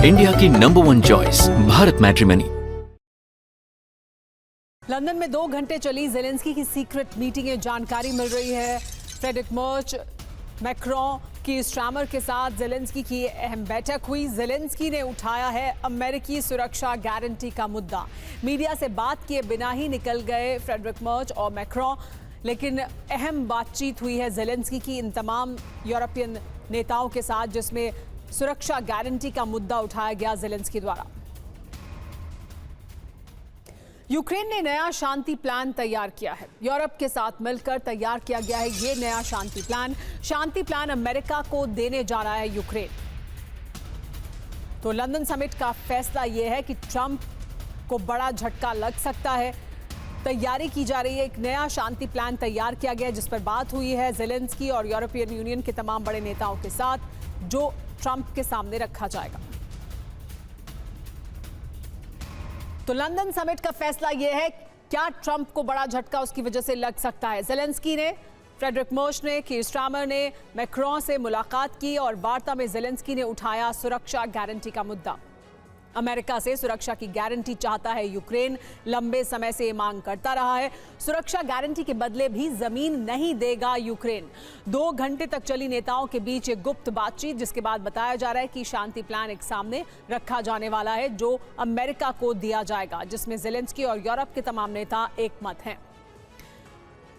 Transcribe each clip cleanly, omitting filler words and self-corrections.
India की number 1 choice Bharat matrimony. London में 2 घंटे चली जेलेंस्की की सीक्रेट मीटिंगें। जानकारी मिल रही है फ्रेडरिक मर्च, मैक्रों की स्ट्रामर के साथ जेलेंस्की की अहम बैठक हुई। जेलेंस्की ने उठाया है अमेरिकी सुरक्षा गारंटी का मुद्दा। मीडिया से बात किए बिना ही निकल गए फ्रेडरिक मर्च और मैक्रों, लेकिन अहम बातचीत हुई है जेलेंस्की की इन तमाम यूरोपियन नेताओं के साथ, जिसमें सुरक्षा गारंटी का मुद्दा उठाया गया जेलेंस्की द्वारा। यूक्रेन ने नया शांति प्लान तैयार किया है। यूरोप के साथ मिलकर तैयार किया गया है ये नया शांति प्लान। शांति प्लान अमेरिका को देने जा रहा है यूक्रेन। तो लंदन समिट का फैसला यह है कि ट्रंप को बड़ा झटका लग सकता है। तैयारी की जा रही है, एक नया शांति प्लान तैयार किया गया है, जिस पर बात हुई है जेलेंस्की और यूरोपियन यूनियन के तमाम बड़े नेताओं के साथ, जो ट्रंप के सामने रखा जाएगा। तो लंदन समिट का फैसला यह है, क्या ट्रंप को बड़ा झटका उसकी वजह से लग सकता है। जेलेंस्की ने, फ्रेडरिक मर्च ने, कीर स्टारमर ने मैक्रों से मुलाकात की और वार्ता में जेलेंस्की ने उठाया सुरक्षा गारंटी का मुद्दा। अमेरिका से सुरक्षा की गारंटी चाहता है यूक्रेन, लंबे समय से ये मांग करता रहा है। सुरक्षा गारंटी के बदले भी जमीन नहीं देगा यूक्रेन। 2 घंटे तक चली नेताओं के बीच एक गुप्त बातचीत, जिसके बाद बताया जा रहा है कि शांति प्लान एक सामने रखा जाने वाला है, जो अमेरिका को दिया जाएगा, जिसमें जेलेंस्की और यूरोप के तमाम नेता एक मत हैं।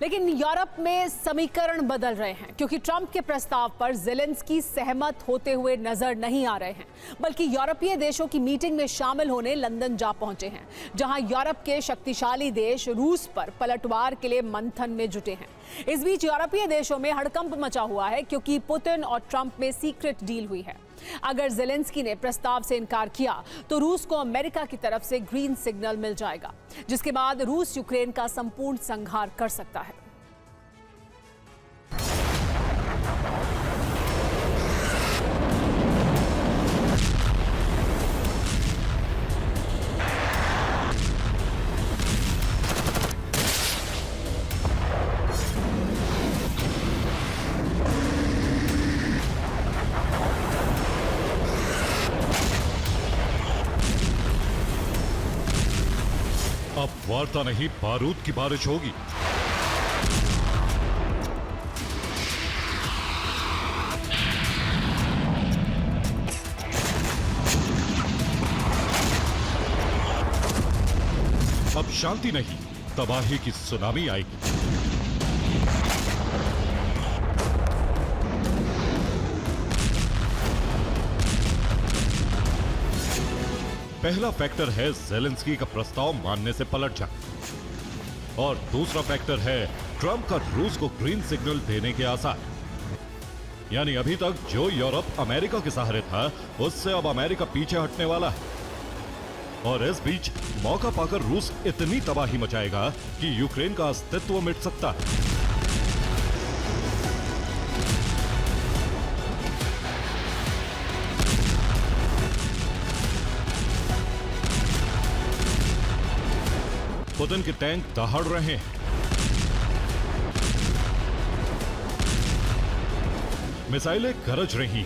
लेकिन यूरोप में समीकरण बदल रहे हैं, क्योंकि ट्रंप के प्रस्ताव पर जेलेंस्की सहमत होते हुए नजर नहीं आ रहे हैं, बल्कि यूरोपीय देशों की मीटिंग में शामिल होने लंदन जा पहुंचे हैं, जहां यूरोप के शक्तिशाली देश रूस पर पलटवार के लिए मंथन में जुटे हैं। इस बीच यूरोपीय देशों में हड़कंप मचा हुआ है, क्योंकि पुतिन और ट्रंप में सीक्रेट डील हुई है। अगर जेलेंस्की ने प्रस्ताव से इनकार किया तो रूस को अमेरिका की तरफ से ग्रीन सिग्नल मिल जाएगा, जिसके बाद रूस यूक्रेन का संपूर्ण संहार कर सकता है। अब वार्ता नहीं, बारूद की बारिश होगी। अब शांति नहीं, तबाही की सुनामी आएगी। पहला फैक्टर है जेलेंस्की का प्रस्ताव मानने से पलट जाना, और दूसरा फैक्टर है ट्रंप का रूस को ग्रीन सिग्नल देने के आसार। यानी अभी तक जो यूरोप अमेरिका के सहारे था, उससे अब अमेरिका पीछे हटने वाला है। और इस बीच मौका पाकर रूस इतनी तबाही मचाएगा कि यूक्रेन का अस्तित्व मिट सकता है। पुतिन के टैंक दहाड़ रहे हैं। मिसाइलें गरज रही,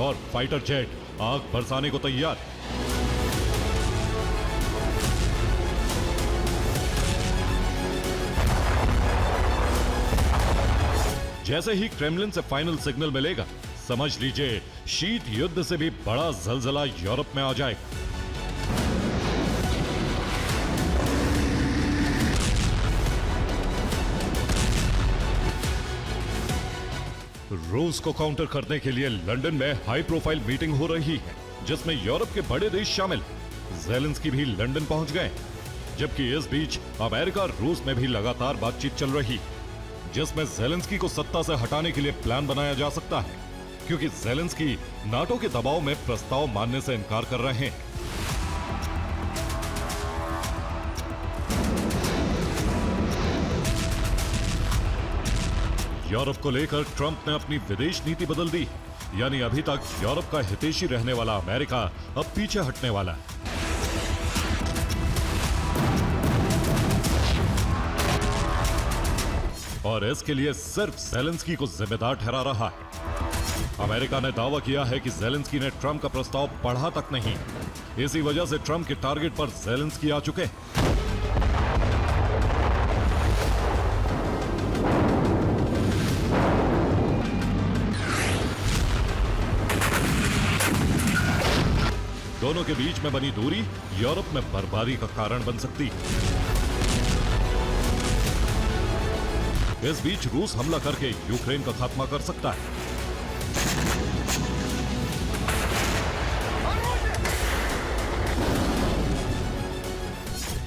और फाइटर जेट आग बरसाने को तैयार। जैसे ही क्रेमलिन से फाइनल सिग्नल मिलेगा, समझ लीजिए शीत युद्ध से भी बड़ा जलजला यूरोप में आ जाएगा। रूस को काउंटर करने के लिए लंदन में हाई प्रोफाइल मीटिंग हो रही है, जिसमें यूरोप के बड़े देश शामिल हैं। जेलेंस्की भी लंदन पहुंच गए, जबकि इस बीच अमेरिका और रूस में भी लगातार बातचीत चल रही है, जिसमें जेलेंस्की को सत्ता से हटाने के लिए प्लान बनाया जा सकता है, क्योंकि जेलेंस्की नाटो के दबाव में प्रस्ताव मानने से इनकार कर रहे हैं। यूरोप को लेकर ट्रंप ने अपनी विदेश नीति बदल दी, यानी अभी तक यूरोप का हितैषी रहने वाला अमेरिका अब पीछे हटने वाला है। और और इसके लिए सिर्फ ज़ेलेंस्की को जिम्मेदार ठहरा रहा है। अमेरिका ने दावा किया है कि ज़ेलेंस्की ने ट्रंप का प्रस्ताव पढ़ा तक नहीं। इसी वजह से ट्रंप के टारगेट पर ज़ेलेंस्की आ चुके हैं। दोनों के बीच में बनी दूरी यूरोप में बर्बादी का कारण बन सकती है। इस बीच रूस हमला करके यूक्रेन का खात्मा कर सकता है।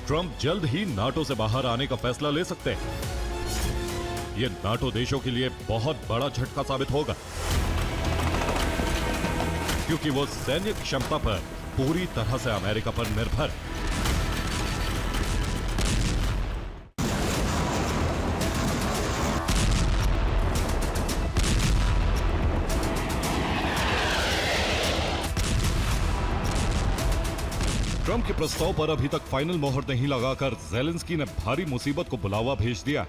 ट्रंप जल्द ही नाटो से बाहर आने का फैसला ले सकते हैं। यह नाटो देशों के लिए बहुत बड़ा झटका साबित होगा, क्योंकि वो सैन्य क्षमता पर पूरी तरह से अमेरिका पर निर्भर है। ट्रंप के प्रस्ताव पर अभी तक फाइनल मोहर नहीं लगाकर ज़ेलेंस्की ने भारी मुसीबत को बुलावा भेज दिया है।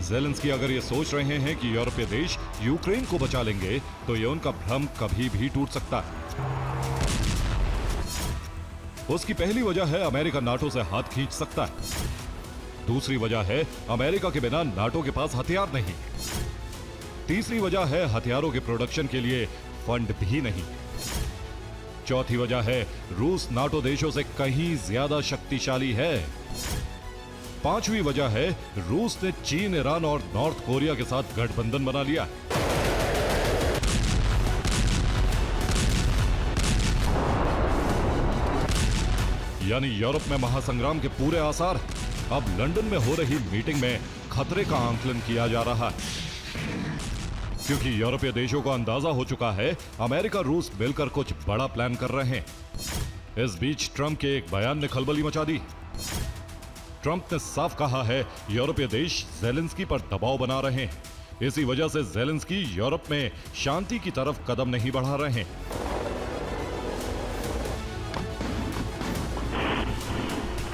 ज़ेलेंस्की अगर ये सोच रहे हैं कि यूरोपीय देश यूक्रेन को बचा लेंगे, तो ये उनका भ्रम कभी भी टूट सकता है। उसकी पहली वजह है अमेरिका नाटो से हाथ खींच सकता है। दूसरी वजह है अमेरिका के बिना नाटो के पास हथियार नहीं। तीसरी वजह है हथियारों के प्रोडक्शन के लिए फंड भी नहीं। चौथी वजह है रूस नाटो देशों से कहीं ज्यादा शक्तिशाली है। पांचवी वजह है रूस ने चीन, ईरान और नॉर्थ कोरिया के साथ गठबंधन बना लिया। यानी यूरोप में महासंग्राम के पूरे आसार। अब लंदन में हो रही मीटिंग में खतरे का आंकलन किया जा रहा है, क्योंकि यूरोपीय देशों को अंदाजा हो चुका है अमेरिका रूस मिलकर कुछ बड़ा प्लान कर रहे हैं। इस बीच ट्रंप के एक बयान ने खलबली मचा दी। ट्रंप ने साफ कहा है यूरोपीय देश ज़ेलेंस्की पर दबाव बना रहे हैं। इसी वजह से ज़ेलेंस्की यूरोप में शांति की तरफ कदम नहीं बढ़ा रहे हैं।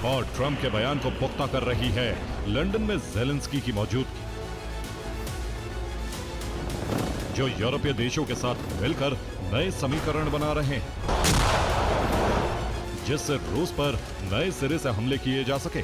और ट्रंप के बयान को पुख्ता कर रही है लंदन में ज़ेलेंस्की की मौजूदगी, जो यूरोपीय देशों के साथ मिलकर नए समीकरण बना रहे हैं, जिससे रूस पर नए सिरे से हमले किए जा सके।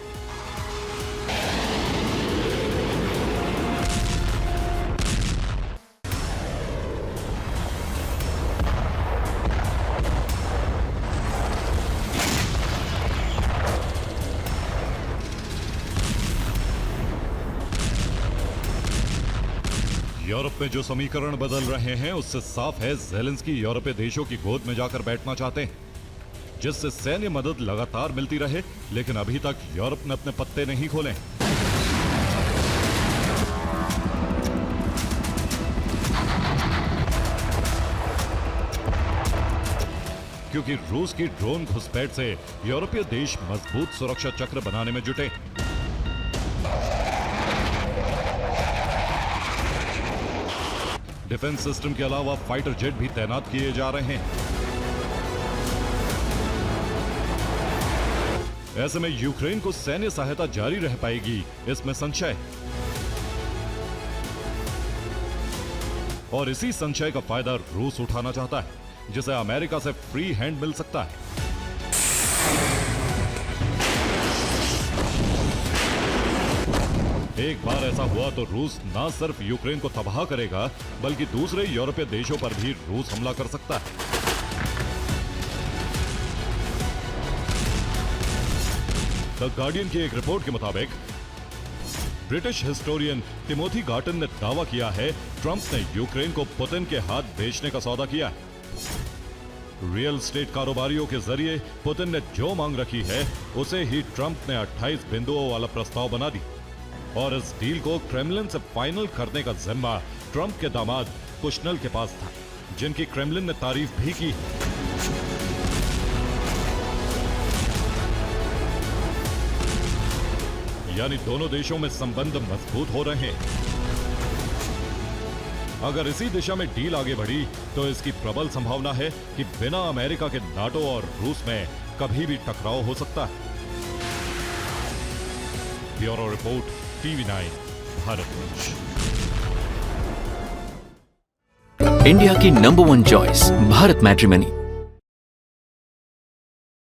यूरोप में जो समीकरण बदल रहे हैं उससे साफ है ज़ेलेंस्की यूरोपीय देशों की गोद में जाकर बैठना चाहते हैं, जिससे सैन्य मदद लगातार मिलती रहे। लेकिन अभी तक यूरोप ने अपने पत्ते नहीं खोले। क्योंकि रूस की ड्रोन घुसपैठ से यूरोपीय देश मजबूत सुरक्षा चक्र बनाने में जुटे। डिफेंस सिस्टम के अलावा फाइटर जेट भी तैनात किए जा रहे हैं। ऐसे में यूक्रेन को सैन्य सहायता जारी रह पाएगी, इसमें संशय है। और इसी संशय का फायदा रूस उठाना चाहता है, जिसे अमेरिका से फ्री हैंड मिल सकता है। एक बार ऐसा हुआ तो रूस न सिर्फ यूक्रेन को तबाह करेगा, बल्कि दूसरे यूरोपीय देशों पर भी रूस हमला कर सकता है। द गार्डियन की एक रिपोर्ट के मुताबिक ब्रिटिश हिस्टोरियन टिमोथी गार्टन ने दावा किया है ट्रंप ने यूक्रेन को पुतिन के हाथ बेचने का सौदा किया है। रियल स्टेट कारोबारियों के जरिए पुतिन ने जो मांग रखी है, उसे ही ट्रंप ने 28 बिंदुओं वाला प्रस्ताव बना दी। और इस डील को क्रेमलिन से फाइनल करने का जिम्मा ट्रंप के दामाद कुशनेल के पास था, जिनकी क्रेमलिन ने तारीफ भी की। यानी दोनों देशों में संबंध मजबूत हो रहे हैं। अगर इसी दिशा में डील आगे बढ़ी तो इसकी प्रबल संभावना है कि बिना अमेरिका के नाटो और रूस में कभी भी टकराव हो सकता है। Bureau report, TV9 Bharat news. India की नंबर 1 चॉइस भारत मैट्रिमनी।